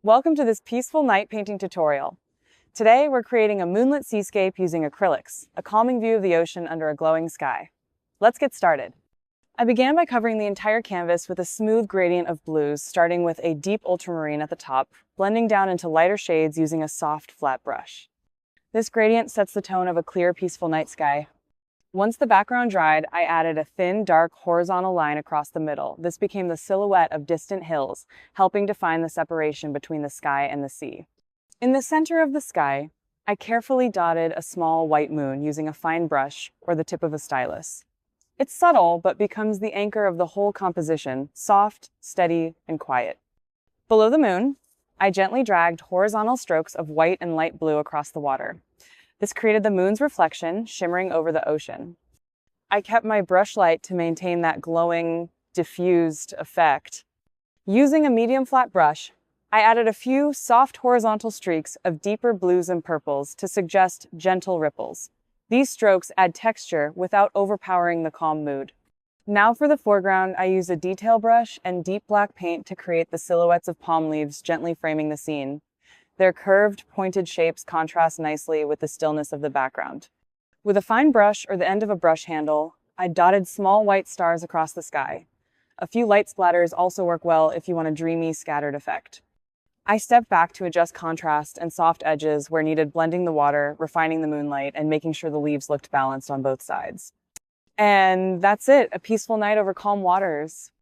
Welcome to this peaceful night painting tutorial. Today we're creating a moonlit seascape using acrylics, a calming view of the ocean under a glowing sky. Let's get started. I began by covering the entire canvas with a smooth gradient of blues, starting with a deep ultramarine at the top, blending down into lighter shades using a soft, flat brush. This gradient sets the tone of a clear, peaceful night sky. Once the background dried, I added a thin, dark, horizontal line across the middle. This became the silhouette of distant hills, helping define the separation between the sky and the sea. In the center of the sky, I carefully dotted a small white moon using a fine brush or the tip of a stylus. It's subtle, but becomes the anchor of the whole composition, soft, steady, and quiet. Below the moon, I gently dragged horizontal strokes of white and light blue across the water. This created the moon's reflection, shimmering over the ocean. I kept my brush light to maintain that glowing, diffused effect. Using a medium flat brush, I added a few soft horizontal streaks of deeper blues and purples to suggest gentle ripples. These strokes add texture without overpowering the calm mood. Now for the foreground, I use a detail brush and deep black paint to create the silhouettes of palm leaves gently framing the scene. Their curved, pointed shapes contrast nicely with the stillness of the background. With a fine brush or the end of a brush handle, I dotted small white stars across the sky. A few light splatters also work well if you want a dreamy, scattered effect. I stepped back to adjust contrast and soft edges where needed, blending the water, refining the moonlight, and making sure the leaves looked balanced on both sides. And that's it, a peaceful night over calm waters.